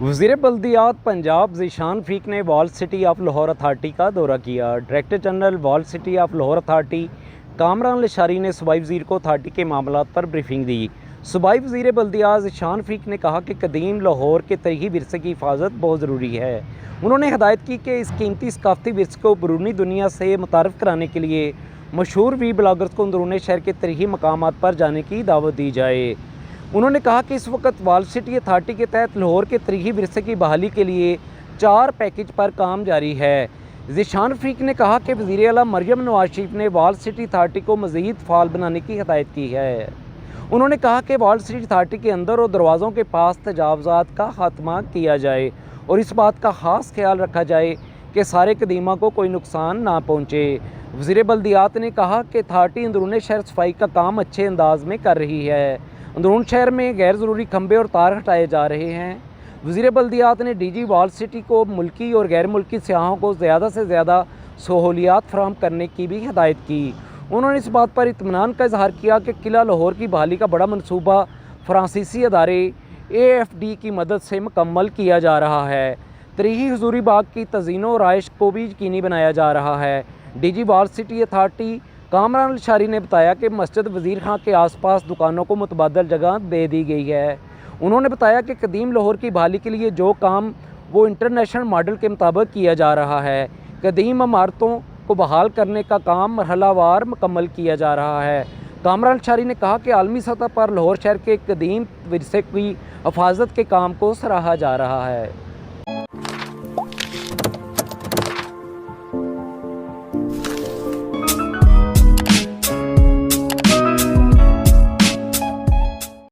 वज़ीर बल्दियात पंजाब ज़ीशान फ़ीक ने wall city of Lahore authority का दौरा किया। Director general wall city of Lahore authority Kamran Lashari ने सूबाई वज़ीर को अथार्टी के मामलात पर ब्रीफिंग दी। सूबाई वज़ीर बल्दियात ज़ीशान फ़ीक ने कहा कि कदीम लाहौर के तरीही विरसे की हिफाजत बहुत ज़रूरी है। उन्होंने हिदायत की कि इस कीमती सकाफ़ती विरसे को बैरूनी दुनिया से मुतारफ़ कराने के लिए मशहूर वी ब्लागर्स को अंदरूनी शहर के तरीही मकामात पर जाने की दावत दी जाए। उन्होंने कहा कि इस वक्त वॉल सिटी अथार्टी के तहत लाहौर के तरीही विरसे की बहाली के लिए 4 पैकेज पर काम जारी है। ज़ीशान फ़ीक ने कहा कि वज़ीर आला मरियम नवाज शरीफ ने वॉल सिटी अथार्टी को मज़ीद फ़ाल बनाने की हिदायत की है। उन्होंने कहा कि वॉल सिटी अथार्टी के अंदर और दरवाज़ों के पास तजावज़ात का खात्मा किया जाए और इस बात का ख़ास ख्याल रखा जाए कि सारे कदीमा को कोई नुकसान ना पहुँचे। वज़ीर बल्दियात ने कहा कि अथार्टी अंदरूनी शहर सफाई का काम अच्छे अंदाज में कर रही है। अंदरून शहर में गैर ज़रूरी खंभे और तार हटाए जा रहे हैं। वज़ीर बल्दियात ने डीजी वॉल सिटी को मुल्की और गैर मुल्की सियाहों को ज़्यादा से ज़्यादा सहूलियात फराहम करने की भी हिदायत की। उन्होंने इस बात पर इत्मीनान का इजहार किया कि किला लाहौर की बहाली का बड़ा मनसूबा फ्रांसीसी अदारे AFD की मदद से मुकम्मल किया जा रहा है। तरीही हुजूरी बाग की तज़ीनो और आइश को भी यकीनी बनाया जा रहा है। DG wall city authority Kamran Lashari ने बताया कि मस्जिद वज़ीर खां के आसपास दुकानों को मुतबादल जगह दे दी गई है। उन्होंने बताया कि कदीम लाहौर की बहाली के लिए जो काम वो इंटरनेशनल मॉडल के मुताबिक किया जा रहा है। कदीम इमारतों को बहाल करने का काम मरहलावार मुकम्मल किया जा रहा है। कामरान लशारी ने कहा कि आलमी सतह पर लाहौर शहर के कदीम विरसे की हिफाजत के काम को सराहा जा रहा है।